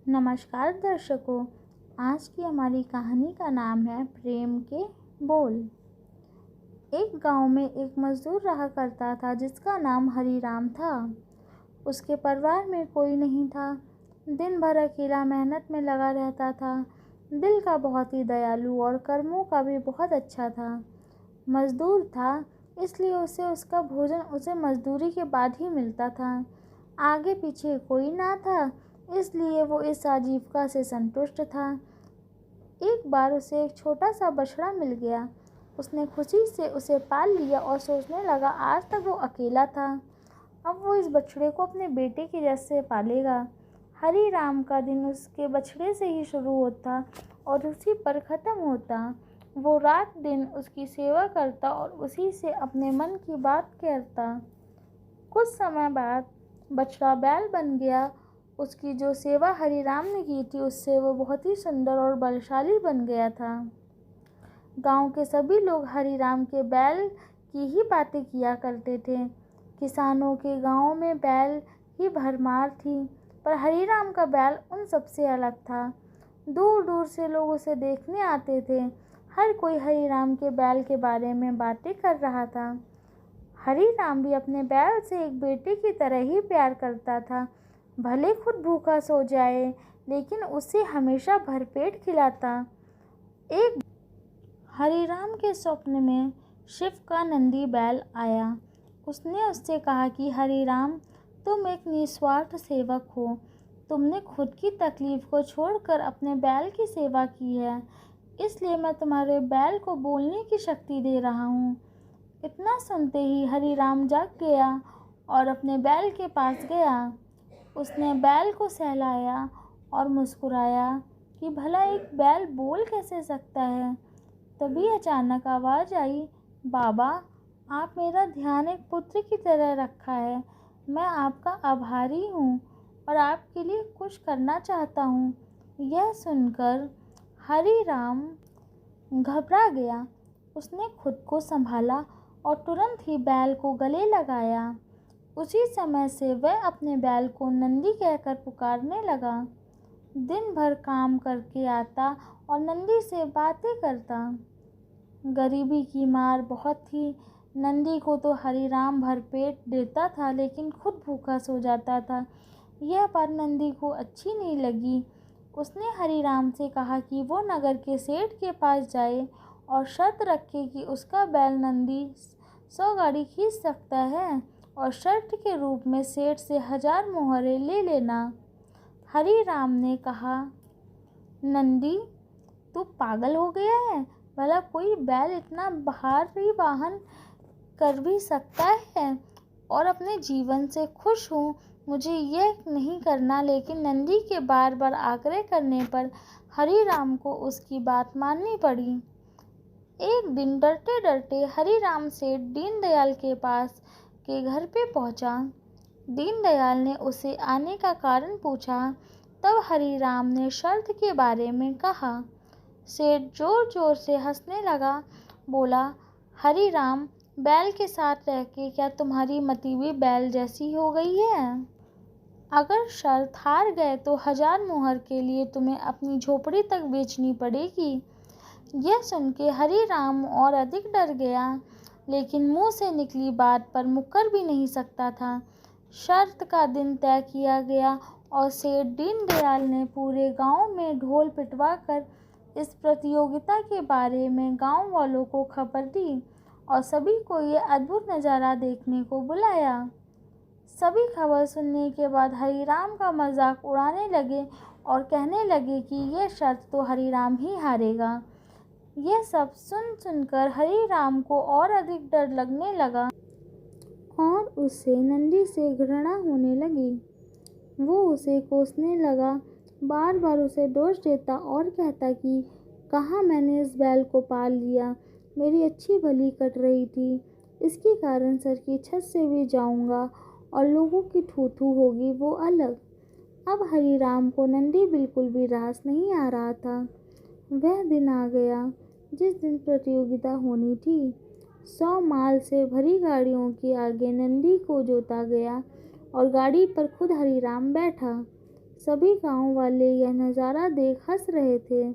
नमस्कार दर्शकों। आज की हमारी कहानी का नाम है प्रेम के बोल। एक गांव में एक मजदूर रहा करता था जिसका नाम हरीराम था। उसके परिवार में कोई नहीं था। दिन भर अकेला मेहनत में लगा रहता था। दिल का बहुत ही दयालु और कर्मों का भी बहुत अच्छा था। मजदूर था, इसलिए उसे उसका भोजन उसे मजदूरी के बाद ही मिलता था। आगे पीछे कोई ना था, इसलिए वो इस आजीविका से संतुष्ट था। एक बार उसे एक छोटा सा बछड़ा मिल गया। उसने खुशी से उसे पाल लिया और सोचने लगा आज तक वो अकेला था, अब वो इस बछड़े को अपने बेटे की जैसे पालेगा। हरी राम का दिन उसके बछड़े से ही शुरू होता और उसी पर ख़त्म होता। वो रात दिन उसकी सेवा करता और उसी से अपने मन की बात करता। कुछ समय बाद बछड़ा बैल बन गया। उसकी जो सेवा हरी राम ने की थी उससे वो बहुत ही सुंदर और बलशाली बन गया था। गांव के सभी लोग हरी राम के बैल की ही बातें किया करते थे। किसानों के गांव में बैल ही भरमार थी, पर हरी राम का बैल उन सबसे अलग था। दूर दूर से लोग उसे देखने आते थे। हर कोई हरी राम के बैल के बारे में बातें कर रहा था। हरी राम भी अपने बैल से एक बेटे की तरह ही प्यार करता था। भले खुद भूखा सो जाए, लेकिन उसे हमेशा भरपेट खिलाता। एक हरीराम के स्वप्न में शिव का नंदी बैल आया। उसने उससे कहा कि हरीराम, तुम एक निस्वार्थ सेवक हो। तुमने खुद की तकलीफ को छोड़कर अपने बैल की सेवा की है, इसलिए मैं तुम्हारे बैल को बोलने की शक्ति दे रहा हूँ। इतना सुनते ही हरीराम जाग गया और अपने बैल के पास गया। उसने बैल को सहलाया और मुस्कुराया कि भला एक बैल बोल कैसे सकता है। तभी अचानक आवाज़ आई, बाबा, आप मेरा ध्यान एक पुत्र की तरह रखा है। मैं आपका आभारी हूँ और आपके लिए कुछ करना चाहता हूँ। यह सुनकर हरी राम घबरा गया। उसने खुद को संभाला और तुरंत ही बैल को गले लगाया। उसी समय से वह अपने बैल को नंदी कहकर पुकारने लगा। दिन भर काम करके आता और नंदी से बातें करता। गरीबी की मार बहुत थी। नंदी को तो हरीराम भरपेट देता था, लेकिन खुद भूखा सो जाता था। यह बात नंदी को अच्छी नहीं लगी। उसने हरीराम से कहा कि वो नगर के सेठ के पास जाए और शर्त रखे कि उसका बैल नंदी 100 गाड़ी खींच सकता है और शर्त के रूप में सेठ से 1000 मोहरें ले लेना। हरीराम ने कहा, नंदी, तू पागल हो गया है? भला कोई बैल इतना भारी वाहन कर भी सकता है? और अपने जीवन से खुश हूँ, मुझे यह नहीं करना। लेकिन नंदी के बार बार आग्रह करने पर हरीराम को उसकी बात माननी पड़ी। एक दिन डरते डरते हरीराम सेठ दीनदयाल के पास के घर पे पहुंचा। दीनदयाल ने उसे आने का कारण पूछा। तब हरीराम ने शर्त के बारे में कहा। सेठ जोर जोर से हंसने लगा। बोला, हरीराम, बैल के साथ रह के क्या तुम्हारी मती भी बैल जैसी हो गई है? अगर शर्त हार गए तो 1000 मोहर के लिए तुम्हें अपनी झोपड़ी तक बेचनी पड़ेगी। यह सुन के हरीराम और अधिक डर गया, लेकिन मुंह से निकली बात पर मुकर भी नहीं सकता था। शर्त का दिन तय किया गया और सेठ दीनदयाल ने पूरे गांव में ढोल पिटवाकर इस प्रतियोगिता के बारे में गांव वालों को खबर दी और सभी को ये अद्भुत नज़ारा देखने को बुलाया। सभी खबर सुनने के बाद हरीराम का मजाक उड़ाने लगे और कहने लगे कि यह शर्त तो हरीराम ही हारेगा। यह सब सुनकर हरीराम को और अधिक डर लगने लगा और उसे नंदी से घृणा होने लगी। वो उसे कोसने लगा, बार बार उसे दोष देता और कहता कि कहाँ मैंने इस बैल को पाल लिया, मेरी अच्छी भली कट रही थी, इसके कारण सर की छत से भी जाऊंगा और लोगों की थू-थू होगी वो अलग। अब हरीराम को नंदी बिल्कुल भी रास नहीं आ रहा था। वह दिन आ गया जिस दिन प्रतियोगिता होनी थी। 100 माल से भरी गाड़ियों के आगे नंदी को जोता गया और गाड़ी पर खुद हरीराम बैठा। सभी गांव वाले यह नज़ारा देख हंस रहे थे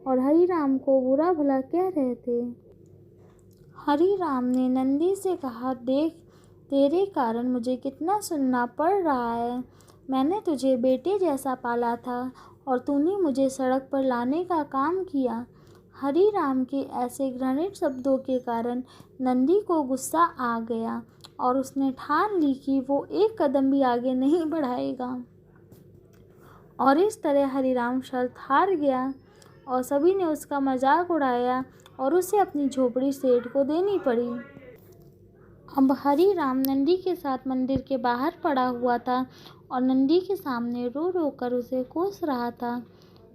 और हरिराम को बुरा भला कह रहे थे। हरिराम ने नंदी से कहा, देख, तेरे कारण मुझे कितना सुनना पड़ रहा है। मैंने तुझे बेटे जैसा पाला था और तूने मुझे सड़क पर लाने का काम किया। हरिराम के ऐसे घृणित शब्दों के कारण नंदी को गुस्सा आ गया और उसने ठान ली कि वो एक कदम भी आगे नहीं बढ़ाएगा। और इस तरह हरिराम शर्त हार गया और सभी ने उसका मजाक उड़ाया और उसे अपनी झोपड़ी सेठ को देनी पड़ी। अब हरिराम नंदी के साथ मंदिर के बाहर पड़ा हुआ था और नंदी के सामने रो रो कर उसे कोस रहा था।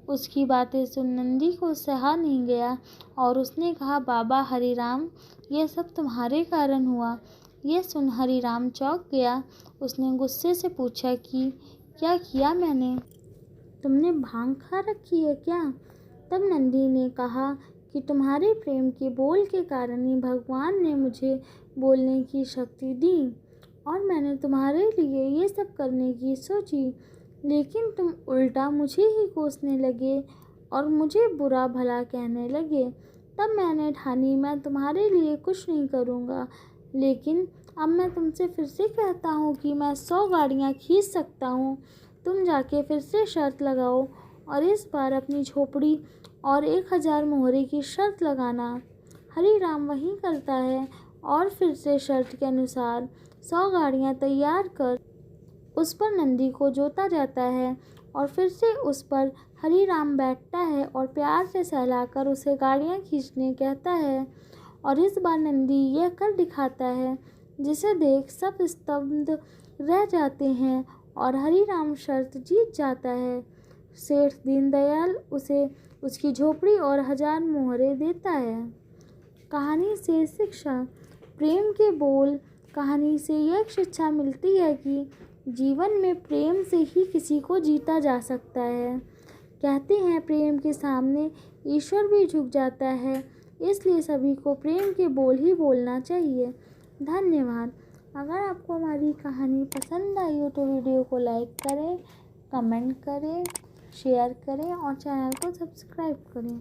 उसकी बातें सुन नंदी को सहा नहीं गया और उसने कहा, बाबा हरिराम, यह सब तुम्हारे कारण हुआ। यह सुन हरिराम चौंक गया। उसने गुस्से से पूछा कि क्या किया मैंने? तुमने भांग खा रखी है क्या? तब नंदी ने कहा कि तुम्हारे प्रेम के बोल के कारण ही भगवान ने मुझे बोलने की शक्ति दी और मैंने तुम्हारे लिए ये सब करने की सोची, लेकिन तुम उल्टा मुझे ही कोसने लगे और मुझे बुरा भला कहने लगे। तब मैंने ठानी मैं तुम्हारे लिए कुछ नहीं करूँगा, लेकिन अब मैं तुमसे फिर से कहता हूँ कि मैं 100 गाड़ियाँ खींच सकता हूँ। तुम जाके फिर से शर्त लगाओ और इस बार अपनी झोपड़ी और 1000 मोहरे की शर्त लगाना। हरिराम वही करता है और फिर से शर्त के अनुसार 100 गाड़ियाँ तैयार कर उस पर नंदी को जोता जाता है और फिर से उस पर हरिराम बैठता है और प्यार से सहलाकर उसे गाड़ियाँ खींचने कहता है और इस बार नंदी यह कर दिखाता है, जिसे देख सब स्तब्ध रह जाते हैं और हरिराम शर्त जीत जाता है। सेठ दीनदयाल उसे उसकी झोपड़ी और 1000 मोहरे देता है। कहानी से शिक्षा। प्रेम के बोल। कहानी से यह शिक्षा मिलती है कि जीवन में प्रेम से ही किसी को जीता जा सकता है। कहते हैं प्रेम के सामने ईश्वर भी झुक जाता है, इसलिए सभी को प्रेम के बोल ही बोलना चाहिए। धन्यवाद। अगर आपको हमारी कहानी पसंद आई हो तो वीडियो को लाइक करें, कमेंट करें, शेयर करें और चैनल को सब्सक्राइब करें।